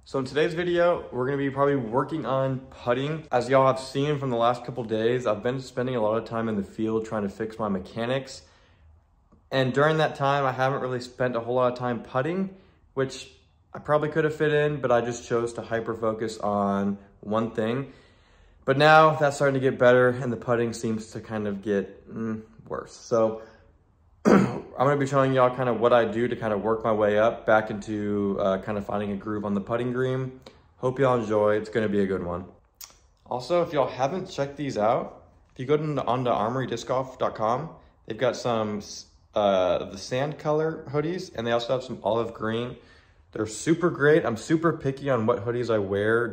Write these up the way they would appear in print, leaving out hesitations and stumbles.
So in today's video, we're gonna be probably working on putting. As y'all have seen from the last couple days, I've been spending a lot of time in the field trying to fix my mechanics. And during that time, I haven't really spent a whole lot of time putting, which I probably could have fit in, but I just chose to hyper focus on one thing. But now that's starting to get better and the putting seems to kind of get worse. So I'm gonna be showing y'all kind of what I do to kind of work my way up back into kind of finding a groove on the putting green. Hope y'all enjoy, it's gonna be a good one. Also, if y'all haven't checked these out, if you go onto armorydiscgolf.com, they've got some the sand color hoodies and they also have some olive green. They're super great. I'm super picky on what hoodies I wear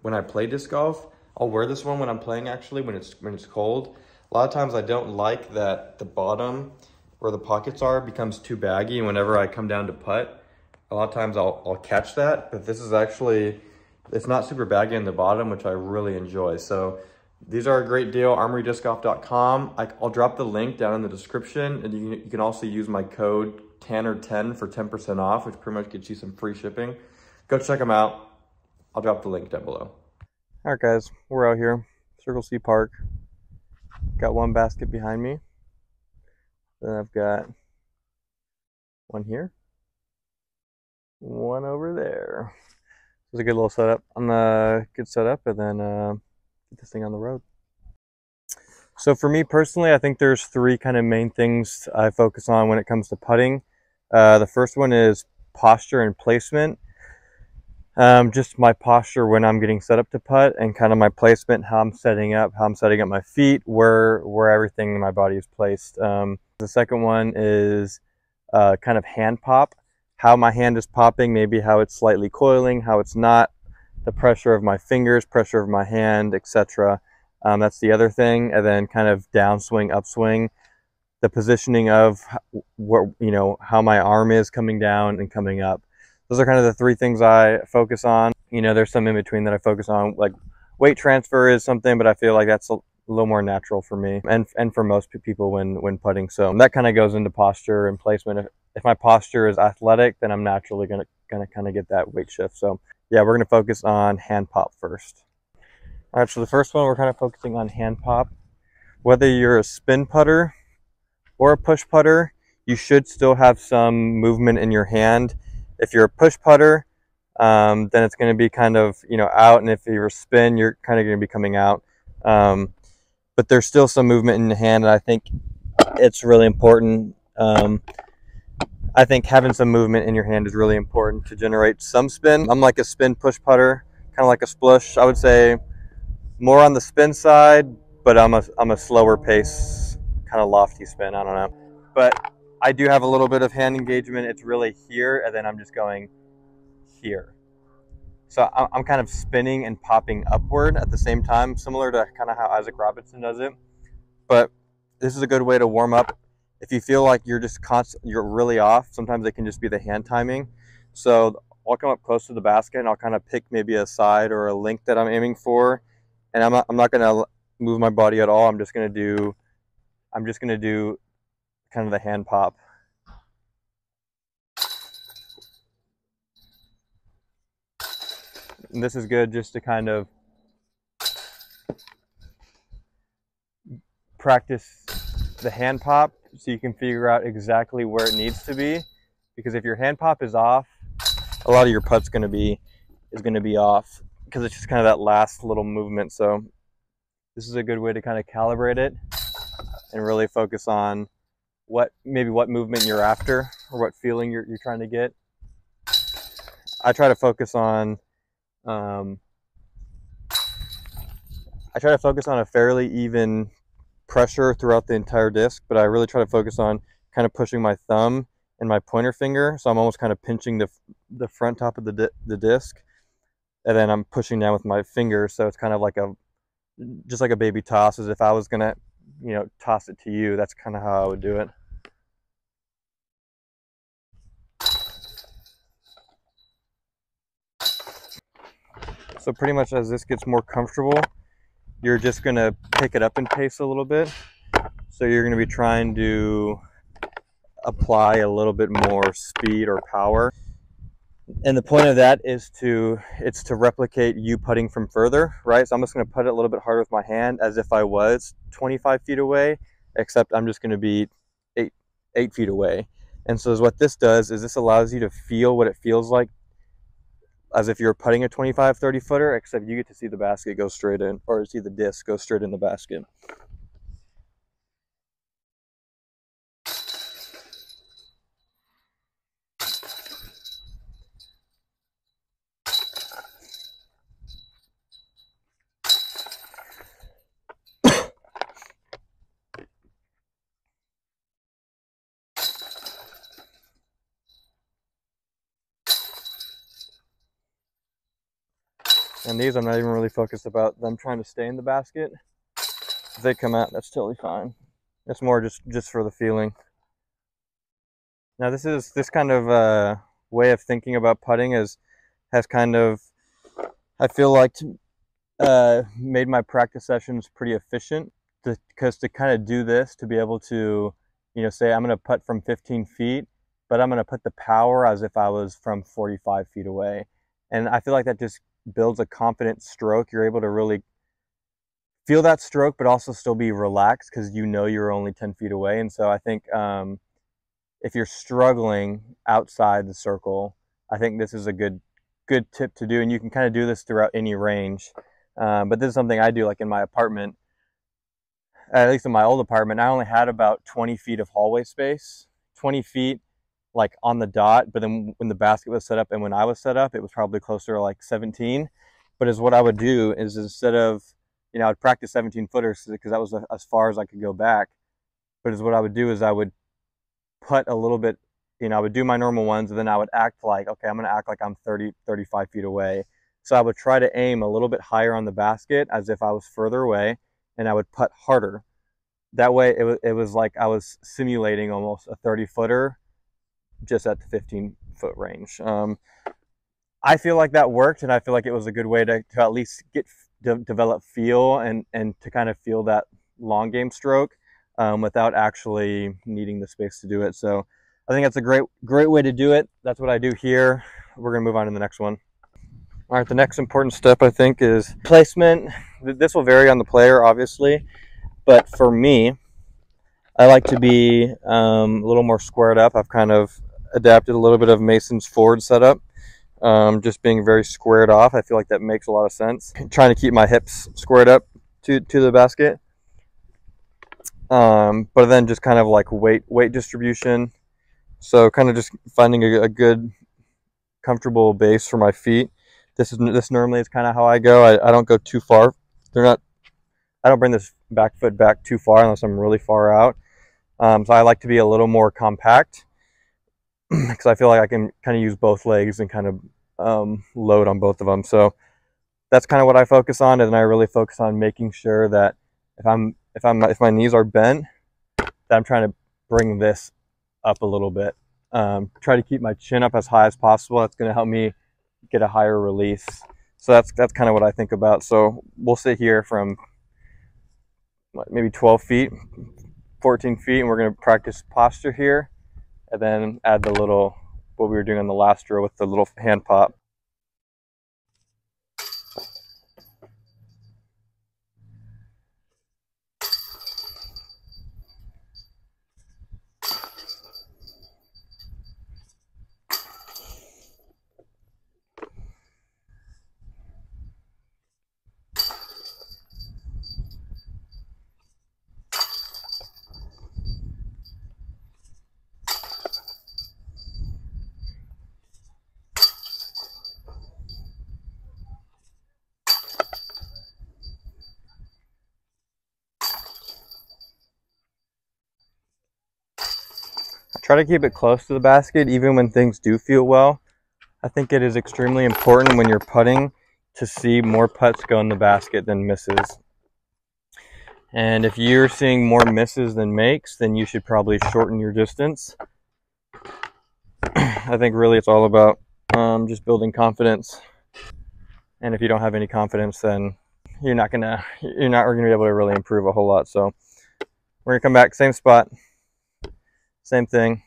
when I play disc golf. I'll wear this one when I'm playing actually, when it's cold. A lot of times I don't like that the bottom where the pockets are becomes too baggy, and whenever I come down to putt, a lot of times I'll catch that, but this is actually, it's not super baggy in the bottom, which I really enjoy. So these are a great deal, armorydiscgolf.com. I'll drop the link down in the description, and you can also use my code TANNER10 for 10% off, which pretty much gets you some free shipping. Go check them out. I'll drop the link down below. All right, guys, we're out here, Circle C Park. Got one basket behind me. Then I've got one here, one over there. It's a good little setup. I'm gonna get set up and then get this thing on the road. So for me personally, I think there's three kind of main things I focus on when it comes to putting. The first one is posture and placement. Just my posture when I'm getting set up to putt, and kind of my placement, how I'm setting up my feet, where everything in my body is placed. The second one is kind of hand pop, how my hand is popping, maybe how it's slightly coiling, how it's not, the pressure of my fingers, pressure of my hand, etc. That's the other thing. And then kind of downswing, upswing, the positioning of how my arm is coming down and coming up. Those are kind of the three things I focus on. There's some in between that I focus on, like weight transfer is something, but I feel like that's a little more natural for me and for most people when putting. So that kind of goes into posture and placement. If my posture is athletic, then I'm naturally gonna kind of get that weight shift. So yeah, we're gonna focus on hand pop first. All right, so the first one, we're kind of focusing on hand pop. Whether you're a spin putter or a push putter, you should still have some movement in your hand. If you're a push putter, then it's going to be kind of out, and if you're a spin, you're kind of going to be coming out. But there's still some movement in the hand, and I think it's really important. I think having some movement in your hand is really important to generate some spin. I'm like a spin push putter, kind of like a splush. I would say more on the spin side, but I'm a slower pace, kind of lofty spin. I don't know, but I do have a little bit of hand engagement. It's really here, and then I'm just going here. So I'm kind of spinning and popping upward at the same time, similar to kind of how Isaac Robertson does it. But this is a good way to warm up. If you feel like you're really off, sometimes it can just be the hand timing. So I'll come up close to the basket and I'll kind of pick maybe a side or a link that I'm aiming for, and I'm not going to move my body at all. I'm just going to do kind of the hand pop. And this is good just to kind of practice the hand pop so you can figure out exactly where it needs to be. Because if your hand pop is off, a lot of your putt's is going to be off, because it's just kind of that last little movement. So this is a good way to kind of calibrate it and really focus on what movement you're after, or what feeling you're trying to get. I try to focus on a fairly even pressure throughout the entire disc, but I really try to focus on kind of pushing my thumb and my pointer finger, so I'm almost kind of pinching the front top of the disc, and then I'm pushing down with my fingers, so it's kind of like just like a baby toss, as if I was gonna toss it to you. That's kind of how I would do it. So pretty much as this gets more comfortable, you're just going to pick it up in pace a little bit. So you're going to be trying to apply a little bit more speed or power. And the point of that is it's to replicate you putting from further, right? So I'm just going to put it a little bit harder with my hand as if I was 25 feet away, except I'm just going to be 8 feet away. And so what this does is this allows you to feel what it feels like as if you're putting a 25, 30 footer, except you get to see the basket go straight in, or see the disc go straight in the basket. And these, I'm not even really focused about them trying to stay in the basket. If they come out, that's totally fine. It's more just for the feeling. Now this kind of way of thinking about putting has kind of, I feel like, made my practice sessions pretty efficient, because to kind of do this, to be able to, you know, say I'm going to putt from 15 feet, but I'm going to put the power as if I was from 45 feet away. And I feel like that just builds a confident stroke. You're able to really feel that stroke, but also still be relaxed because you know you're only 10 feet away. And so I think if you're struggling outside the circle, I think this is a good tip to do. And you can kind of do this throughout any range. But this is something I do, like in my apartment. At least in my old apartment, I only had about 20 feet of hallway space, 20 feet like on the dot. But then when the basket was set up and when I was set up, it was probably closer to like 17. But what I would do is, instead of, you know, I'd practice 17 footers because that was as far as I could go back. But what I would do is I would putt a little bit, you know, I would do my normal ones, and then I would act like, okay, I'm going to act like I'm 30, 35 feet away. So I would try to aim a little bit higher on the basket as if I was further away, and I would putt harder. That way it was like I was simulating almost a 30 footer just at the 15-foot range. I feel like that worked, and I feel like it was a good way to at least develop feel and to kind of feel that long game stroke without actually needing the space to do it. So I think that's a great way to do it. That's what I do here. We're going to move on to the next one. All right, the next important step, I think, is placement. This will vary on the player, obviously, but for me, I like to be a little more squared up. I've kind of adapted a little bit of Mason's forward setup, just being very squared off. I feel like that makes a lot of sense. Trying to keep my hips squared up to the basket, but then just kind of like weight distribution. So kind of just finding a good, comfortable base for my feet. This normally is kind of how I go. I don't go too far. I don't bring this back foot back too far unless I'm really far out. So I like to be a little more compact because I feel like I can kind of use both legs and kind of load on both of them. So that's kind of what I focus on, and I really focus on making sure that if my knees are bent, that I'm trying to bring this up a little bit. Try to keep my chin up as high as possible. That's going to help me get a higher release. So that's kind of what I think about. So we'll sit here from maybe 12 feet, 14 feet, and we're going to practice posture here, and then add the little, what we were doing on the last drill with the little hand pop. Try to keep it close to the basket even when things do feel well. I think it is extremely important when you're putting to see more putts go in the basket than misses. And if you're seeing more misses than makes, then you should probably shorten your distance. I think really it's all about just building confidence. And if you don't have any confidence, then you're not gonna be able to really improve a whole lot. So we're gonna come back, same spot, same thing,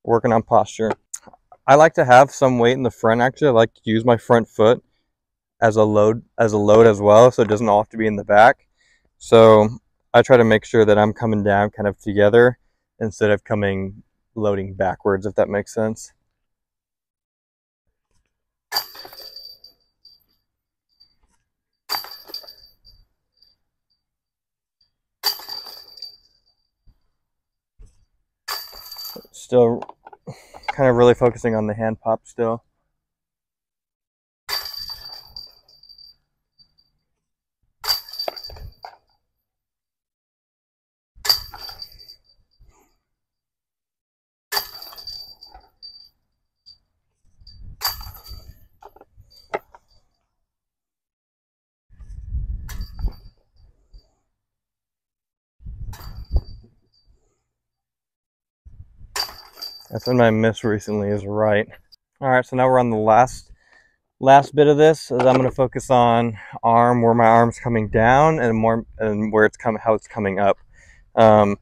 working on posture. I like to have some weight in the front. Actually, I like to use my front foot as a load as well, so it doesn't all have to be in the back. So I try to make sure that I'm coming down kind of together instead of loading backwards, if that makes sense. Still kind of really focusing on the hand pop still. That's when my miss recently is right. All right, so now we're on the last bit of this. Is I'm going to focus on arm, where my arm's coming down, and where it's how it's coming up. So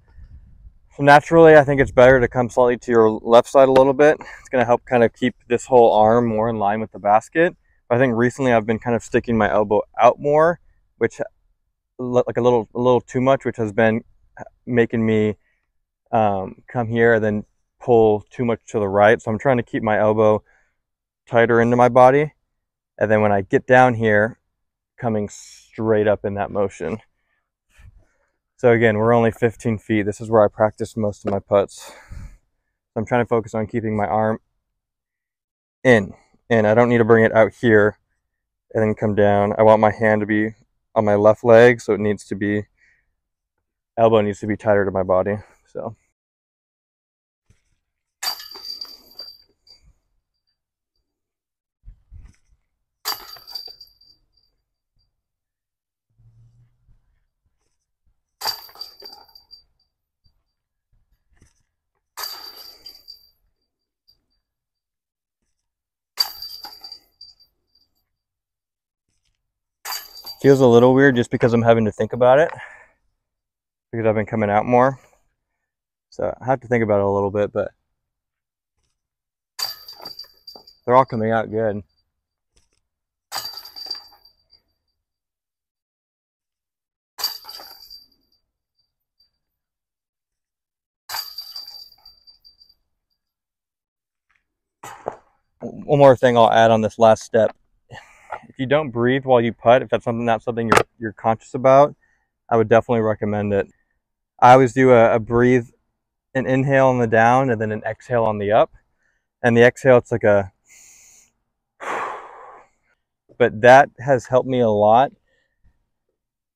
naturally, I think it's better to come slightly to your left side a little bit. It's going to help kind of keep this whole arm more in line with the basket. But I think recently I've been kind of sticking my elbow out more, which like a little too much, which has been making me come here and then pull too much to the right. So I'm trying to keep my elbow tighter into my body, and then when I get down here, coming straight up in that motion. So again, we're only 15 feet. This is where I practice most of my putts. I'm trying to focus on keeping my arm in, and I don't need to bring it out here and then come down. I want my hand to be on my left leg, so elbow needs to be tighter to my body. So feels a little weird just because I'm having to think about it, because I've been coming out more. So I have to think about it a little bit, but they're all coming out good. One more thing I'll add on this last step. If you don't breathe while you putt, if that's not something you're conscious about, I would definitely recommend it. I always do a breathe, an inhale on the down and then an exhale on the up. And the exhale, it's like a, but that has helped me a lot.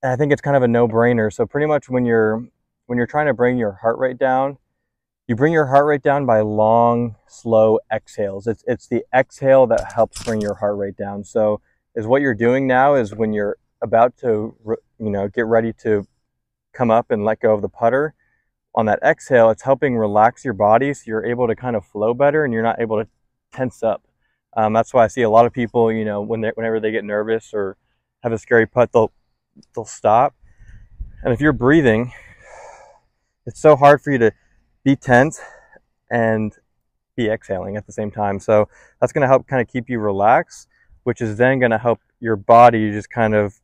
And I think it's kind of a no-brainer. So pretty much when you're trying to bring your heart rate down, you bring your heart rate down by long, slow exhales. It's the exhale that helps bring your heart rate down. So is what you're doing now is when you're about to, get ready to come up and let go of the putter, on that exhale, it's helping relax your body so you're able to kind of flow better and you're not able to tense up. That's why I see a lot of people, whenever they get nervous or have a scary putt, they'll stop. And if you're breathing, it's so hard for you to be tense and be exhaling at the same time. So that's going to help kind of keep you relaxed, which is then going to help your body just kind of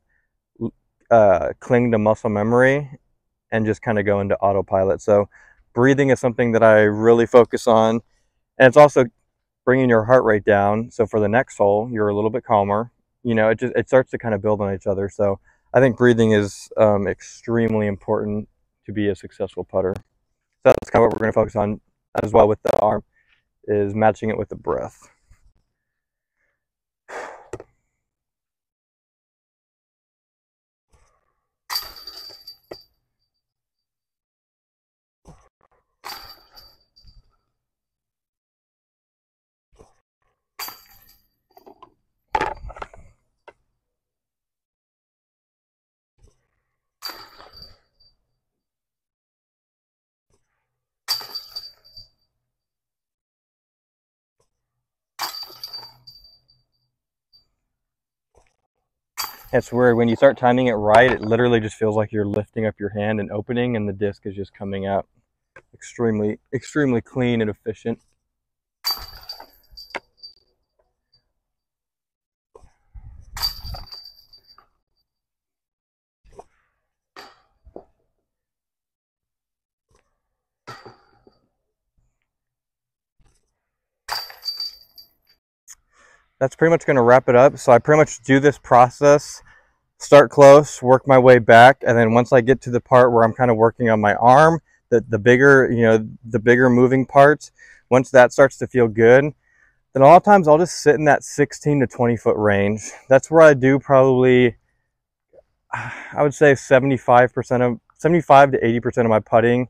cling to muscle memory and just kind of go into autopilot. So breathing is something that I really focus on, and it's also bringing your heart rate down. So for the next hole, you're a little bit calmer. It starts to kind of build on each other. So I think breathing is extremely important to be a successful putter. So that's kind of what we're going to focus on as well with the arm, is matching it with the breath. It's weird, when you start timing it right, it literally just feels like you're lifting up your hand and opening, and the disc is just coming out extremely, extremely clean and efficient. that's pretty much going to wrap it up. So I pretty much do this process, start close, work my way back, and then once I get to the part where I'm kind of working on my arm, the bigger, you know, the bigger moving parts, once that starts to feel good, then a lot of times I'll just sit in that 16 to 20 foot range. That's where I do probably, I would say 75 to 80% of my putting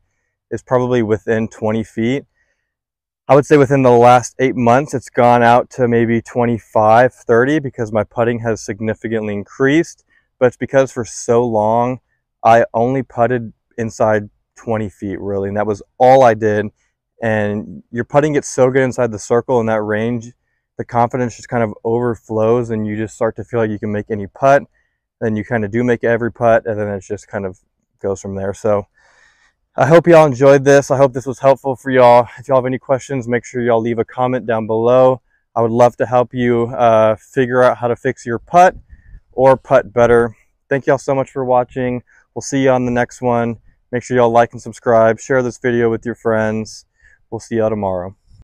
is probably within 20 feet. I would say within the last 8 months, it's gone out to maybe 25, 30 because my putting has significantly increased. But it's because for so long, I only putted inside 20 feet really, and that was all I did. And your putting gets so good inside the circle in that range, the confidence just kind of overflows and you just start to feel like you can make any putt. Then you kind of do make every putt, and then it just kind of goes from there. So I hope y'all enjoyed this. I hope this was helpful for y'all. If y'all have any questions, make sure y'all leave a comment down below. I would love to help you figure out how to fix your putt or putt better. Thank y'all so much for watching. We'll see you on the next one. Make sure y'all like and subscribe. Share this video with your friends. We'll see y'all tomorrow.